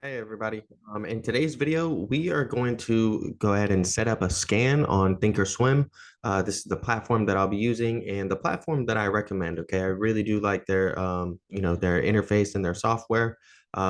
Hey everybody. In today's video, we are going to go ahead and set up a scan on thinkorswim. This is the platform that I'll be using and the platform that I recommend. Okay, I really do like their their interface and their software.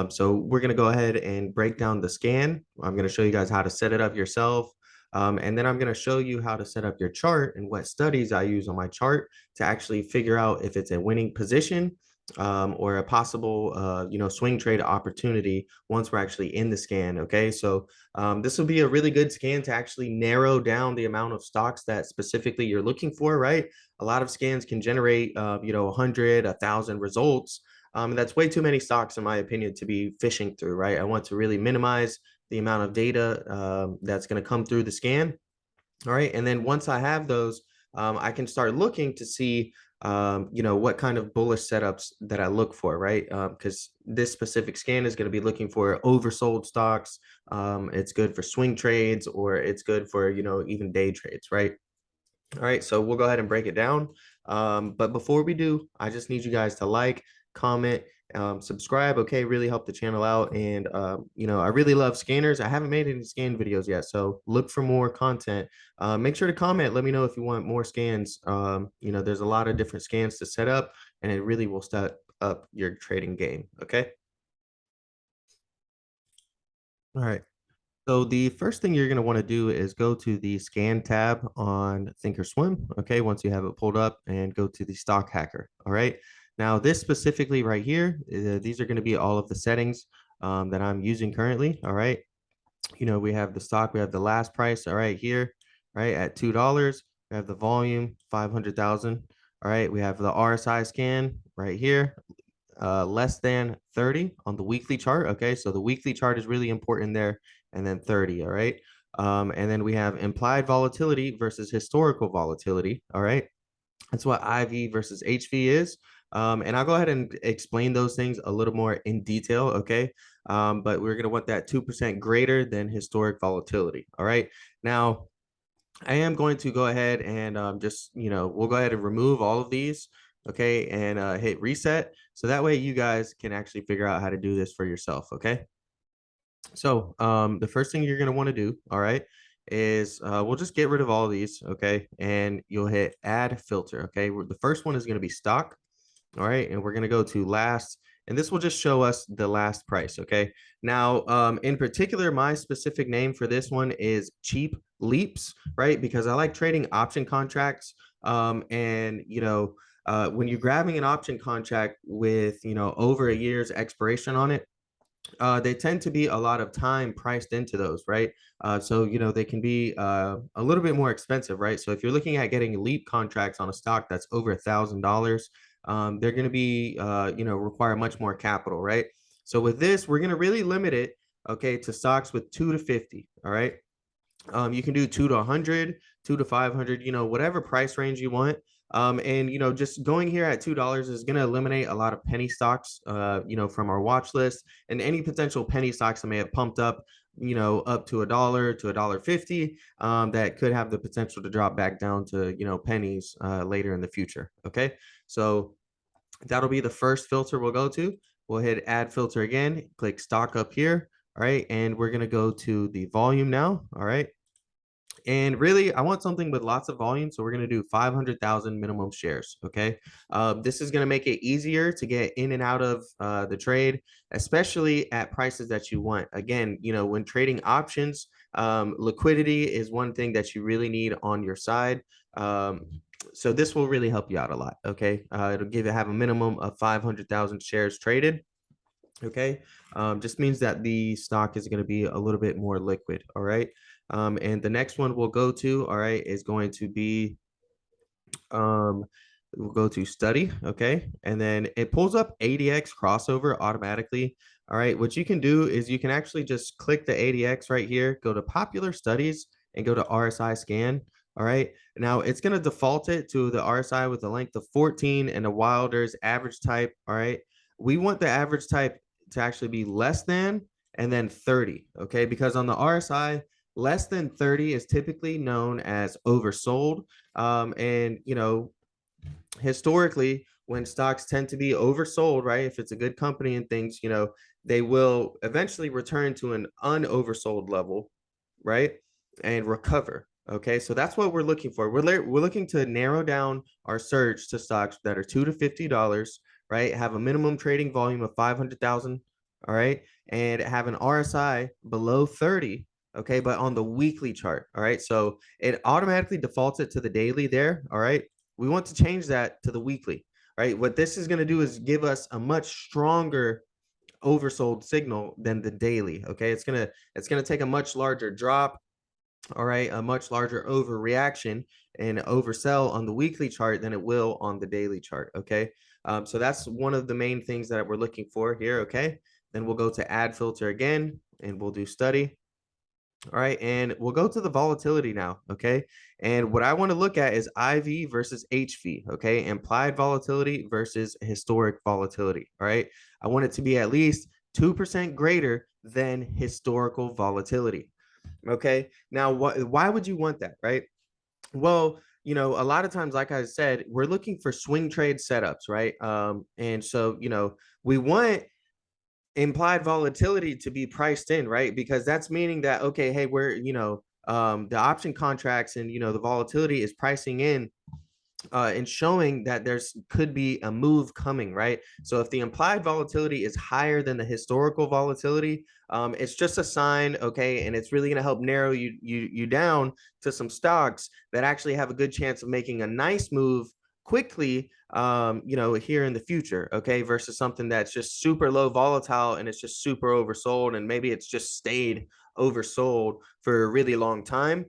So we're going to go ahead and break down the scan. I'm going to show you guys how to set it up yourself. And then I'm going to show you how to set up your chart and what studies I use on my chart to actually figure out if it's a winning position or a possible swing trade opportunity once we're actually in the scan. Okay, so this will be a really good scan to actually narrow down the amount of stocks that specifically you're looking for, right? A lot of scans can generate 100, 1,000 results. And that's way too many stocks in my opinion to be fishing through, right? I want to really minimize the amount of data that's going to come through the scan. All right, and then once I have those, I can start looking to see what kind of bullish setups that I look for, right? Because this specific scan is going to be looking for oversold stocks. It's good for swing trades, or it's good for, even day trades, right? All right, so we'll go ahead and break it down. But before we do, I just need you guys to like, comment, subscribe. Okay, really help the channel out. And I really love scanners. I haven't made any scan videos yet, so look for more content. Make sure to comment. Let me know if you want more scans. There's a lot of different scans to set up, and it really will step up your trading game. Okay. All right. So the first thing you're going to want to do is go to the scan tab on thinkorswim. Okay, once you have it pulled up, and go to the stock hacker. All right. Now this specifically right here, these are going to be all of the settings that I'm using currently. All right. We have the stock, we have the last price. All right, here, right at $2. We have the volume 500,000. All right, we have the RSI scan right here, less than 30 on the weekly chart. Okay, so the weekly chart is really important there, and then 30. All right, and then we have implied volatility versus historical volatility. All right, that's what IV versus HV is. And I'll go ahead and explain those things a little more in detail. Okay, but we're going to want that 2% greater than historic volatility. All right, now I am going to go ahead and we'll go ahead and remove all of these. Okay, and hit reset. So that way you guys can actually figure out how to do this for yourself. Okay. So the first thing you're going to want to do, all right, is we'll just get rid of all of these. Okay. And you'll hit add filter. Okay. The first one is going to be stock. All right, and we're going to go to last, and this will just show us the last price. Okay. Now, in particular, my specific name for this one is cheap leaps, right? Because I like trading option contracts. When you're grabbing an option contract with, over a year's expiration on it, they tend to be a lot of time priced into those, right? So they can be a little bit more expensive, right? So if you're looking at getting leap contracts on a stock that's over $1,000, they're going to be require much more capital, right? So with this, we're going to really limit it, okay, to stocks with 2 to 50. All right. You can do 2 to 100, 2 to 500, whatever price range you want. And just going here at $2 is going to eliminate a lot of penny stocks, from our watch list, and any potential penny stocks that may have pumped up, up to $1 to $1.50, that could have the potential to drop back down to, pennies later in the future. Okay, so that'll be the first filter we'll go to. We'll hit add filter again, click stock up here. All right, and we're gonna go to the volume now. All right. And really, I want something with lots of volume. So we're going to do 500,000 minimum shares. Okay. This is going to make it easier to get in and out of the trade, especially at prices that you want. Again, when trading options, liquidity is one thing that you really need on your side. So this will really help you out a lot. Okay. It'll have a minimum of 500,000 shares traded. Okay. Just means that the stock is going to be a little bit more liquid. All right. And the next one we'll go to, all right, is going to be, we'll go to study. Okay. And then it pulls up ADX crossover automatically. All right. What you can do is you can actually just click the ADX right here, go to popular studies, and go to RSI scan. All right. Now it's going to default it to the RSI with a length of 14 and a Wilder's average type. All right. We want the average type to actually be less than and then 30. Okay. Because on the RSI, less than 30 is typically known as oversold. And historically, when stocks tend to be oversold, right? If it's a good company and things, they will eventually return to an unoversold level, right? And recover. Okay, so that's what we're looking for. We're looking to narrow down our search to stocks that are $2 to $50, right? Have a minimum trading volume of 500,000, all right, and have an RSI below 30. Okay, but on the weekly chart, all right. So it automatically defaults it to the daily there, all right. We want to change that to the weekly, right? What this is going to do is give us a much stronger oversold signal than the daily. Okay, it's gonna take a much larger drop, all right, a much larger overreaction and oversell on the weekly chart than it will on the daily chart. Okay, so that's one of the main things that we're looking for here. Okay, then we'll go to add filter again and we'll do study. All right, and we'll go to the volatility now, okay? And what I want to look at is IV versus HV, okay? Implied volatility versus historic volatility, all right? I want it to be at least 2% greater than historical volatility, okay? Now, why would you want that, right? Well, a lot of times, like I said, we're looking for swing trade setups, right? And so, we want implied volatility to be priced in, right? Because that's meaning that, okay, hey, we're, the option contracts and, the volatility is pricing in and showing that there's could be a move coming, right? So if the implied volatility is higher than the historical volatility, it's just a sign, okay, and it's really going to help narrow you down to some stocks that actually have a good chance of making a nice move quickly, here in the future, okay, versus something that's just super low volatile and it's just super oversold and maybe it's just stayed oversold for a really long time.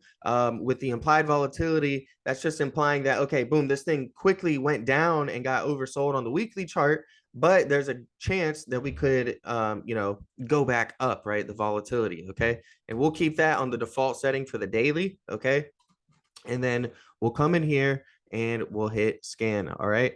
With the implied volatility, that's just implying that, okay, boom, this thing quickly went down and got oversold on the weekly chart, but there's a chance that we could, go back up, right? The volatility, okay? And we'll keep that on the default setting for the daily, okay? And then we'll come in here and we'll hit scan, all right?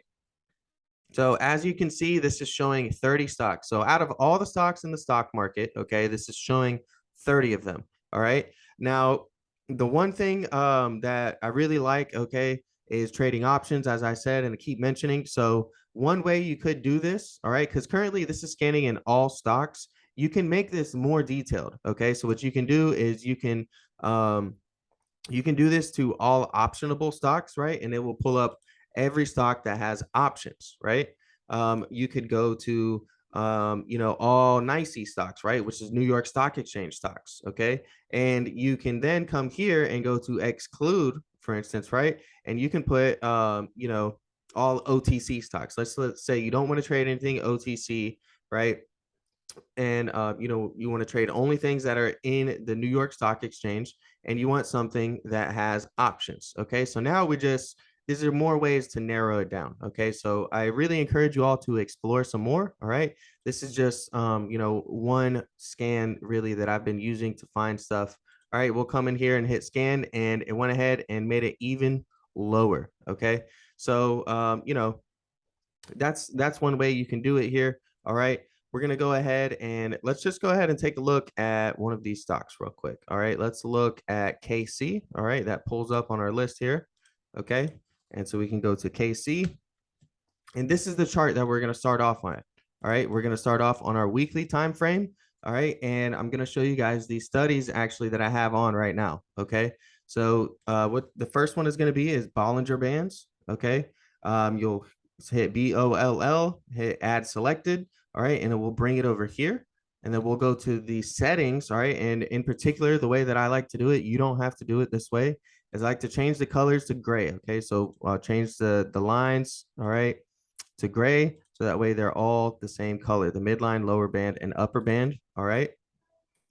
So as you can see, this is showing 30 stocks. So out of all the stocks in the stock market, okay, this is showing 30 of them. All right. Now, the one thing that I really like, okay, is trading options, as I said, and I keep mentioning. So one way you could do this, all right, because currently this is scanning in all stocks. You can make this more detailed. Okay. So what you can do is you can do this to all optionable stocks, right? And it will pull up every stock that has options, right? You could go to, all NYSE stocks, right? Which is New York Stock Exchange stocks, okay? And you can then come here and go to exclude, for instance, right? And you can put, all OTC stocks. Let's say you don't want to trade anything OTC, right? And you want to trade only things that are in the New York Stock Exchange, and you want something that has options. Okay, so now these are more ways to narrow it down. Okay, so I really encourage you all to explore some more. All right, this is just one scan really that I've been using to find stuff. All right, we'll come in here and hit scan, and it went ahead and made it even lower. Okay, so that's one way you can do it here. All right, we're going to go ahead and let's just go ahead and take a look at one of these stocks real quick. All right, let's look at KC. All right, that pulls up on our list here. Okay, and so we can go to KC, and this is the chart that we're going to start off on. All right, we're going to start off on our weekly time frame. All right, and I'm going to show you guys these studies actually that I have on right now. Okay, so what the first one is going to be is Bollinger Bands. Okay, you'll hit BOLL, hit add selected. All right, and it will bring it over here. And then we'll go to the settings. All right, and in particular, the way that I like to do it, you don't have to do it this way, is I like to change the colors to gray. Okay, so I'll change the lines, all right, to gray. So that way they're all the same color, the midline, lower band, and upper band. All right.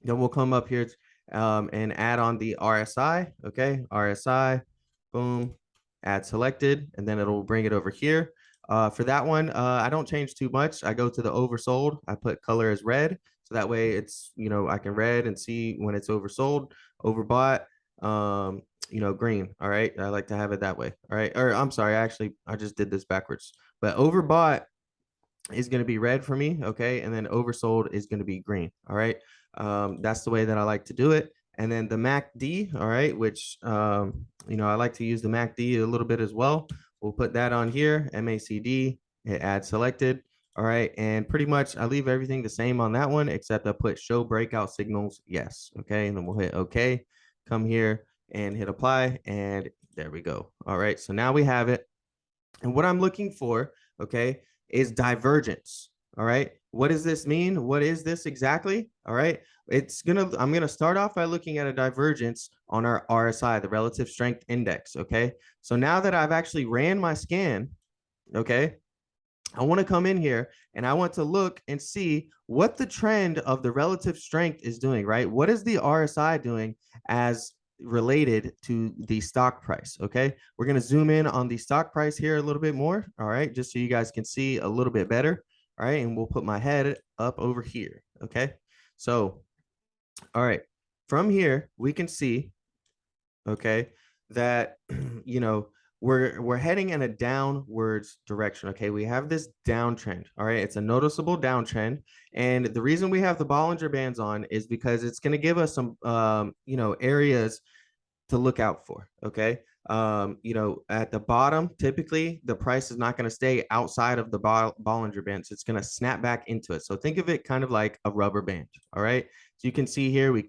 Then we'll come up here and add on the RSI. Okay, RSI, boom, add selected, and then it'll bring it over here. For that one, I don't change too much. I go to the oversold. I put color as red. So that way it's, I can read and see when it's oversold, overbought, green. All right. I like to have it that way. All right. Or I'm sorry, I just did this backwards. But overbought is going to be red for me. Okay. And then oversold is going to be green. All right. That's the way that I like to do it. And then the MACD, all right, which, I like to use the MACD a little bit as well. We'll put that on here, MACD, hit add selected. All right. And pretty much I leave everything the same on that one, except I put show breakout signals. Yes. Okay. And then we'll hit OK, come here and hit apply. And there we go. All right. So now we have it. And what I'm looking for, okay, is divergence. All right. What does this mean? What is this exactly? All right. I'm going to start off by looking at a divergence on our RSI, the relative strength index. Okay. So now that I've actually ran my scan, okay, I want to come in here and I want to look and see what the trend of the relative strength is doing, right? What is the RSI doing as related to the stock price? Okay. We're going to zoom in on the stock price here a little bit more. All right. Just so you guys can see a little bit better. All right. And we'll put my head up over here. Okay. So, all right. From here, we can see, okay, that, you know, we're heading in a downwards direction. Okay, we have this downtrend. All right, it's a noticeable downtrend, and the reason we have the Bollinger Bands on is because it's going to give us some areas to look out for. Okay, at the bottom, typically the price is not going to stay outside of the Bollinger Bands. It's going to snap back into it. So think of it kind of like a rubber band. All right, so you can see here we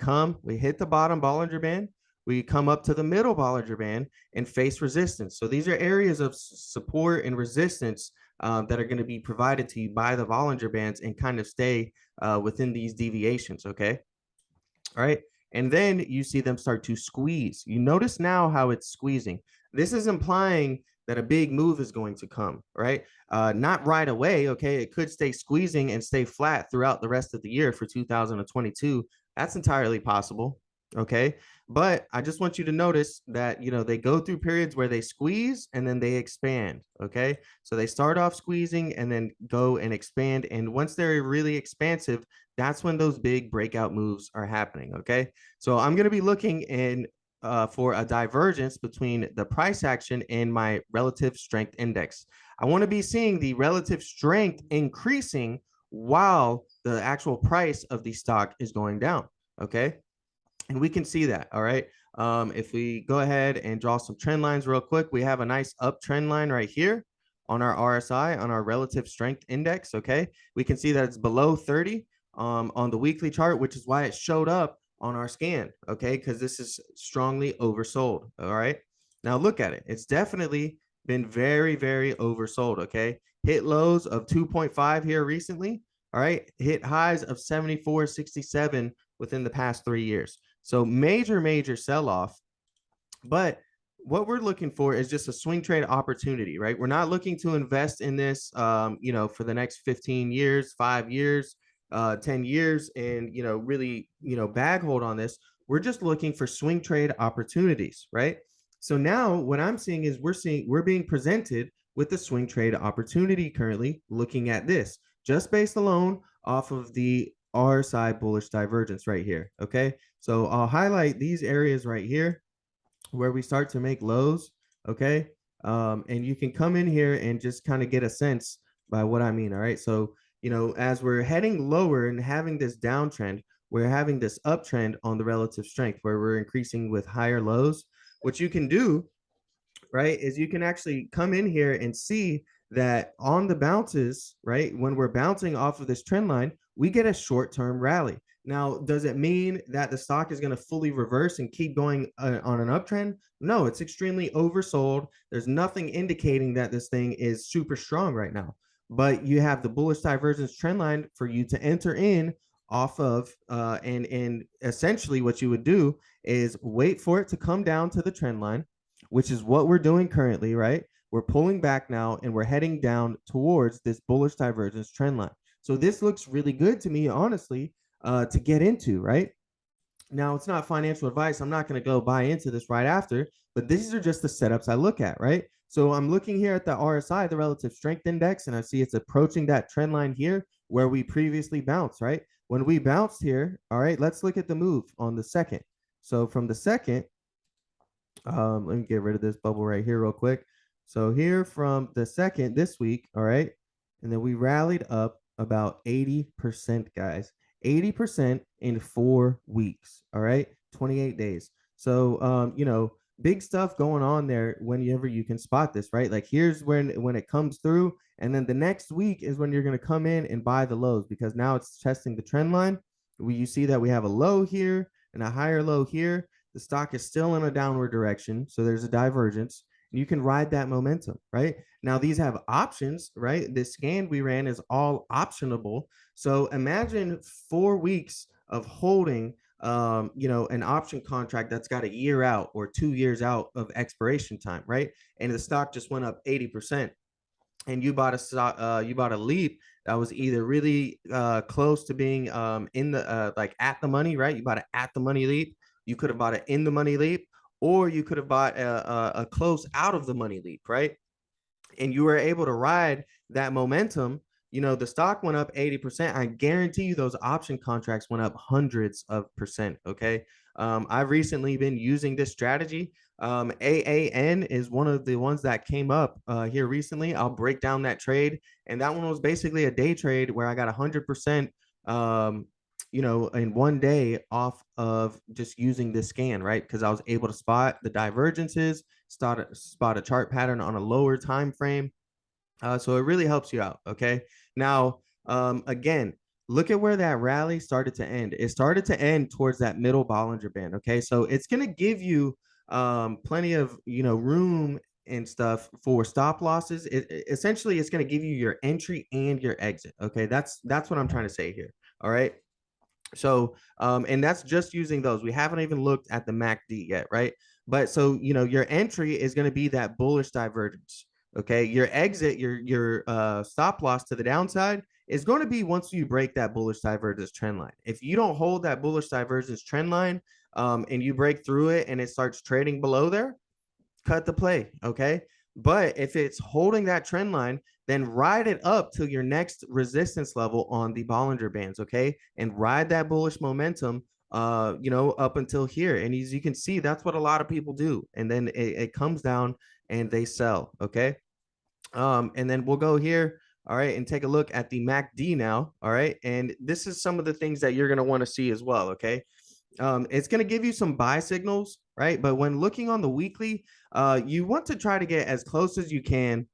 hit the bottom Bollinger Band, we come up to the middle Bollinger Band and face resistance. So these are areas of support and resistance that are going to be provided to you by the Bollinger Bands and kind of stay within these deviations. Okay. All right. And then you see them start to squeeze. You notice now how it's squeezing. This is implying that a big move is going to come, right? Not right away. Okay. It could stay squeezing and stay flat throughout the rest of the year for 2022. That's entirely possible. Okay. But I just want you to notice that, they go through periods where they squeeze and then they expand. Okay. So they start off squeezing and then go and expand. And once they're really expansive, that's when those big breakout moves are happening. Okay. So I'm going to be looking in for a divergence between the price action and my relative strength index. I want to be seeing the relative strength increasing while the actual price of the stock is going down. Okay. And we can see that. All right. If we go ahead and draw some trend lines real quick, we have a nice uptrend line right here on our RSI, on our relative strength index. Okay. We can see that it's below 30 on the weekly chart, which is why it showed up on our scan. Okay. Because this is strongly oversold. All right. Now look at it. It's definitely been very, very oversold. Okay. Hit lows of 2.5 here recently. All right. Hit highs of 74.67 within the past 3 years. So major sell-off. But what we're looking for is just a swing trade opportunity, right? We're not looking to invest in this, for the next 15 years, 5 years, 10 years, and, really, bag hold on this. We're just looking for swing trade opportunities, right? So now what I'm seeing is we're being presented with the swing trade opportunity currently looking at this just based alone off of the RSI bullish divergence right here. Okay. So I'll highlight these areas right here where we start to make lows. Okay. And you can come in here and just kind of get a sense by what I mean. All right. So, as we're heading lower and having this downtrend, we're having this uptrend on the relative strength where we're increasing with higher lows. What you can do, right, is you can actually come in here and see that on the bounces, right, when we're bouncing off of this trend line, we get a short-term rally. Now, does it mean that the stock is going to fully reverse and keep going on an uptrend? No, it's extremely oversold. There's nothing indicating that this thing is super strong right now. But you have the bullish divergence trend line for you to enter in off of, and essentially what you would do is wait for it to come down to the trend line, which is what we're doing currently, right? We're pulling back now and we're heading down towards this bullish divergence trend line. So this looks really good to me, honestly, to get into, right? Now, it's not financial advice. I'm not going to go buy into this right after, but these are just the setups I look at, right? So I'm looking here at the RSI, the relative strength index, and I see it's approaching that trend line here where we previously bounced, right? When we bounced here, all right, let's look at the move on the second. So from the second, let me get rid of this bubble right here real quick. So here from the second this week, all right, and then we rallied up about 80%, guys. 80% in 4 weeks, all right, 28 days. So, big stuff going on there whenever you can spot this, right? Like here's when it comes through And then the next week is when you're going to come in and buy the lows, because now it's testing the trend line. You see that we have a low here and a higher low here. The stock is still in a downward direction, so there's a divergence. You can ride that momentum, right? Now these have options, right? This scan we ran is all optionable. So imagine 4 weeks of holding an option contract that's got a year out or 2 years out of expiration time, right? And the stock just went up 80%, and you bought a leap that was either really close to being in the like at the money, right? You bought an at the money leap. You could have bought an in the money leap, or you could have bought a close out of the money leap, right? And you were able to ride that momentum. The stock went up 80%. I guarantee you those option contracts went up hundreds of percent. Okay. I've recently been using this strategy. AAN is one of the ones that came up here recently. I'll break down that trade. And that one was basically a day trade where I got 100%, in one day off of just using this scan, right? Because I was able to spot the divergences, spot a chart pattern on a lower time frame. So it really helps you out. Okay. Now, again, look at where that rally started to end. It started to end towards that middle Bollinger Band. Okay. So it's going to give you plenty of, room and stuff for stop losses. Essentially, it's going to give you your entry and your exit. Okay. That's what I'm trying to say here. All right. So, and that's just using those. We haven't even looked at the MACD yet, right? But so, your entry is going to be that bullish divergence. Okay. Your exit, your stop loss to the downside is going to be once you break that bullish divergence trend line. If you don't hold that bullish divergence trend line, and you break through it and it starts trading below there, cut the play. Okay. But if it's holding that trend line, then ride it up to your next resistance level on the Bollinger Bands. Okay. And ride that bullish momentum, up until here. And as you can see, that's what a lot of people do. And then it comes down and they sell. Okay. And then we'll go here. All right. And take a look at the MACD now. All right. And this is some of the things that you're going to want to see as well. Okay. It's going to give you some buy signals, right? But when looking on the weekly, you want to try to get as close as you can.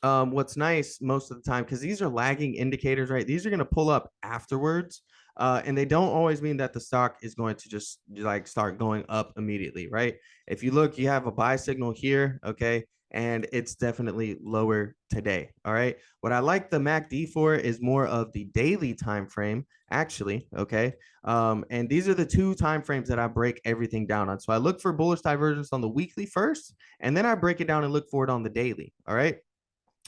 What's nice most of the time, because these are lagging indicators, right? These are going to pull up afterwards. And they don't always mean that the stock is going to just like start going up immediately, right? If you look, you have a buy signal here, okay? And it's definitely lower today. All right. What I like the MACD for is more of the daily time frame, actually. Okay. And these are the two time frames that I break everything down on. So I look for bullish divergence on the weekly first, and then I break it down and look for it on the daily. All right.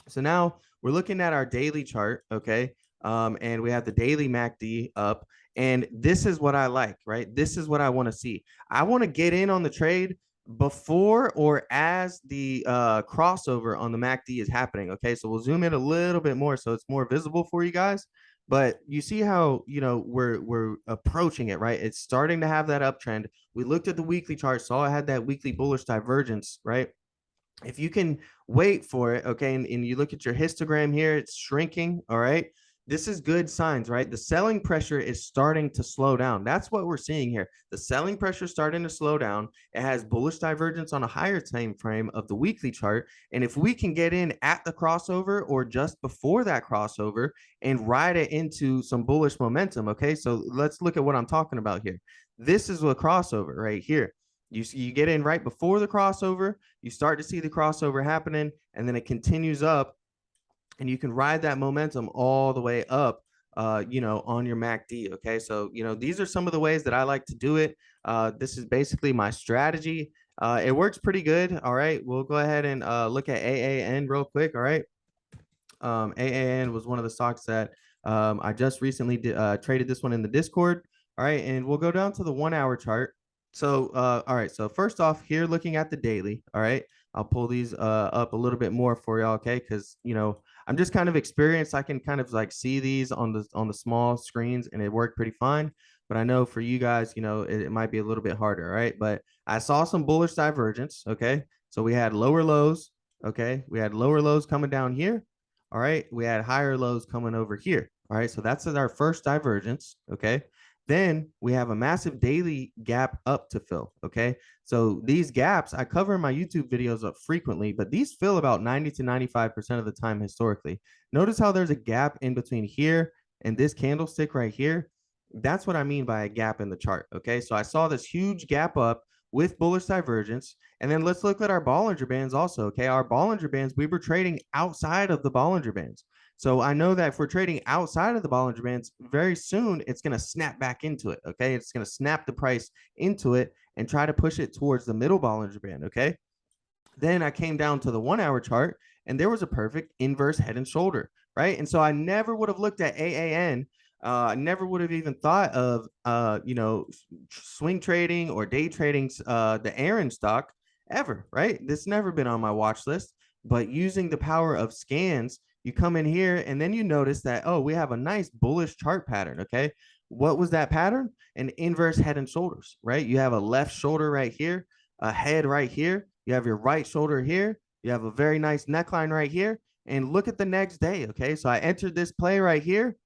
So now we're looking at our daily chart. Okay. And we have the daily MACD up. And this is what I like, right? This is what I want to see. I want to get in on the trade before or as the crossover on the MACD is happening. Okay, so we'll zoom in a little bit more so it's more visible for you guys. But you see how we're approaching it, right? It's starting to have that uptrend. We looked at the weekly chart, saw it had that weekly bullish divergence, right? If you can wait for it, okay, and you look at your histogram here, it's shrinking. All right. This is good signs, right? The selling pressure is starting to slow down. That's what we're seeing here. The selling pressure is starting to slow down. It has bullish divergence on a higher time frame of the weekly chart. And if we can get in at the crossover or just before that crossover and ride it into some bullish momentum, okay? So let's look at what I'm talking about here. This is a crossover right here. You get in right before the crossover, you start to see the crossover happening, and then it continues up, and you can ride that momentum all the way up, on your MACD. Okay. So, these are some of the ways that I like to do it. This is basically my strategy. It works pretty good. All right. We'll go ahead and look at AAN real quick. All right. AAN was one of the stocks that I just recently traded this one in the Discord. All right. And we'll go down to the 1 hour chart. So, all right. So first off here, looking at the daily. All right. I'll pull these up a little bit more for y'all. Okay. Because, I'm just kind of experienced. I can kind of like see these on the small screens, and it worked pretty fine. But I know for you guys, it might be a little bit harder. Right. But I saw some bullish divergence. Okay. So we had lower lows. Okay. We had lower lows coming down here. All right. We had higher lows coming over here. All right. So that's our first divergence. Okay. Then we have a massive daily gap up to fill. Okay. So these gaps I cover in my YouTube videos up frequently, but these fill about 90 to 95% of the time historically. Notice how there's a gap in between here and this candlestick right here. That's what I mean by a gap in the chart. Okay. So I saw this huge gap up with bullish divergence. And then let's look at our Bollinger Bands also. Okay. Our Bollinger Bands, we were trading outside of the Bollinger Bands. So I know that if we're trading outside of the Bollinger Bands, very soon it's going to snap back into it. Okay. It's going to snap the price into it and try to push it towards the middle Bollinger Band. Okay. Then I came down to the 1 hour chart and there was a perfect inverse head and shoulder. Right. And so I never would have looked at AAN. I never would have even thought of, swing trading or day trading the Aaron stock ever. Right. This never been on my watch list. But using the power of scans, you come in here and then you notice that, oh, we have a nice bullish chart pattern. Okay. What was that pattern? An inverse head and shoulders, right? You have a left shoulder right here, a head right here. You have your right shoulder here. You have a very nice neckline right here. And look at the next day. Okay. So I entered this play right here.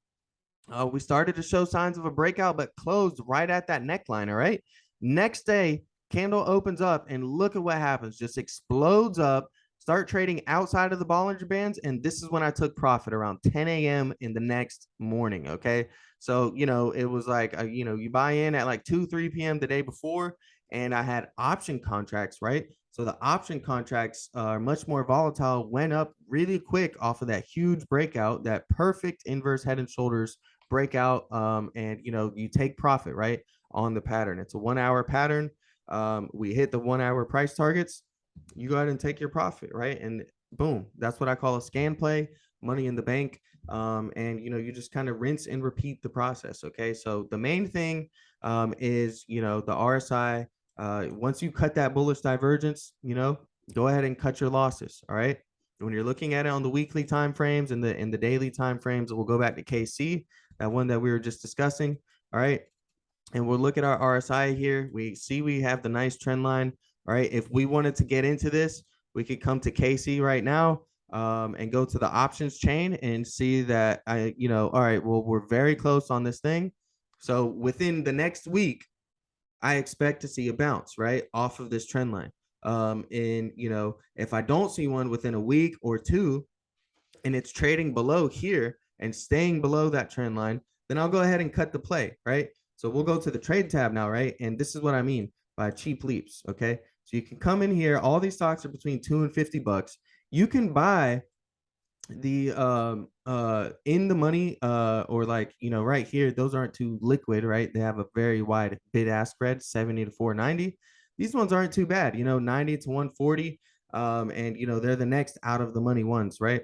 We started to show signs of a breakout, but closed right at that neckline. All right. Next day, candle opens up and look at what happens. Just explodes up. Start trading outside of the Bollinger Bands. And this is when I took profit around 10 a.m. in the next morning. Okay. So, it was like, you buy in at like 2, 3 p.m. the day before. And I had option contracts, right? So the option contracts are much more volatile, went up really quick off of that huge breakout, that perfect inverse head and shoulders breakout, and you take profit right on the pattern. It's a 1 hour pattern. We hit the 1 hour price targets. You go ahead and take your profit, right? And boom, that's what I call a scan play, money in the bank. And you just kind of rinse and repeat the process. Okay, so the main thing is the RSI. Once you cut that bullish divergence, go ahead and cut your losses. All right. When you're looking at it on the weekly time frames and the daily time frames, we'll go back to KC, that one that we were just discussing. All right. And we'll look at our RSI here. We see we have the nice trend line. All right. If we wanted to get into this, we could come to KC right now, and go to the options chain and see that all right, well, we're very close on this thing. So within the next week, I expect to see a bounce right off of this trend line. And if I don't see one within a week or two, and it's trading below here and staying below that trend line, then I'll go ahead and cut the play, right? So we'll go to the trade tab now, right? And this is what I mean by cheap leaps, okay? So you can come in here. All these stocks are between $2 and $50. You can buy the in the money or like right here, those aren't too liquid, right? They have a very wide bid ask spread, 70 to 490. These ones aren't too bad, 90 to 140. And they're the next out of the money ones, right?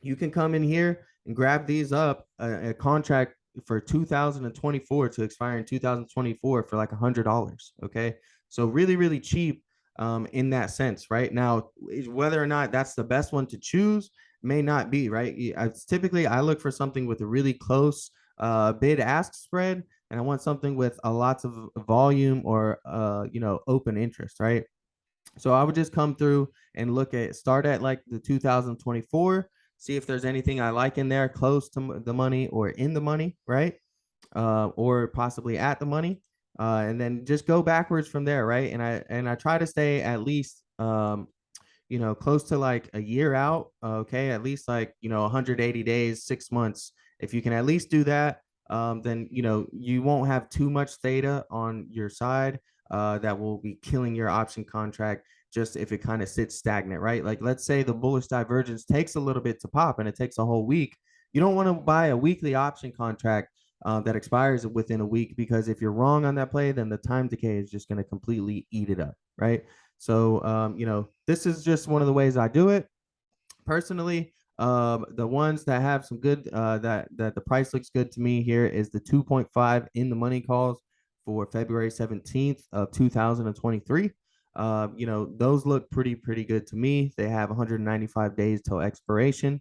You can come in here and grab these up, a contract for 2024 to expire in 2024 for like $100. Okay. So really, really cheap in that sense. Right now, whether or not that's the best one to choose may not be right. Typically, I look for something with a really close bid ask spread, and I want something with a lots of volume or open interest, right? So I would just come through and start at like the 2024, see if there's anything I like in there close to the money or in the money, right? Or possibly at the money. And then just go backwards from there, right? And I try to stay at least close to like a year out, okay? At least like, 180 days, 6 months. If you can at least do that, then you won't have too much theta on your side that will be killing your option contract just if it kind of sits stagnant, right? Like let's say the bullish divergence takes a little bit to pop and it takes a whole week. You don't want to buy a weekly option contract that expires within a week, because if you're wrong on that play, then the time decay is just going to completely eat it up, right? So this is just one of the ways I do it personally. The ones that have some good that the price looks good to me here is the 2.5 in the money calls for February 17th of 2023. Those look pretty good to me. They have 195 days till expiration.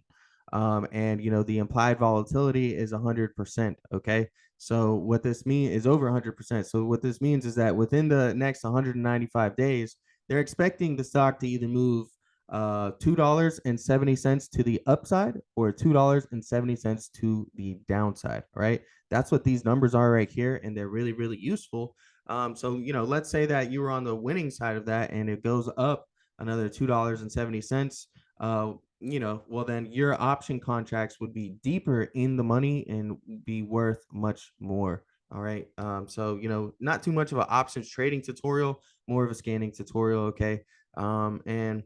And the implied volatility is 100%. Okay. So what this means is over 100%. So what this means is that within the next 195 days, they're expecting the stock to either move $2.70 to the upside or $2.70 to the downside. All right. That's what these numbers are right here. And they're really, really useful. So, let's say that you were on the winning side of that and it goes up another $2.70. Well, then your option contracts would be deeper in the money and be worth much more. All right. So, not too much of an options trading tutorial, more of a scanning tutorial. Okay. And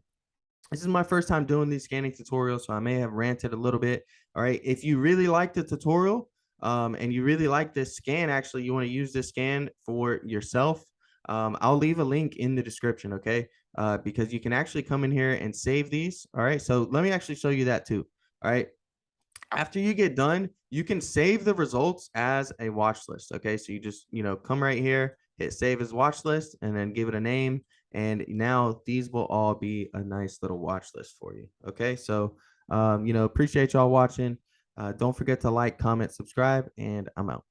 this is my first time doing these scanning tutorials, so I may have ranted a little bit. All right. If you really like the tutorial, and you really like this scan, actually, you want to use this scan for yourself, I'll leave a link in the description, okay? Because you can actually come in here and save these. All right. So let me actually show you that too. All right. After you get done, you can save the results as a watch list. Okay. So you just, come right here, hit save as watch list, and then give it a name. And now these will all be a nice little watch list for you. Okay. So, appreciate y'all watching. Don't forget to like, comment, subscribe, and I'm out.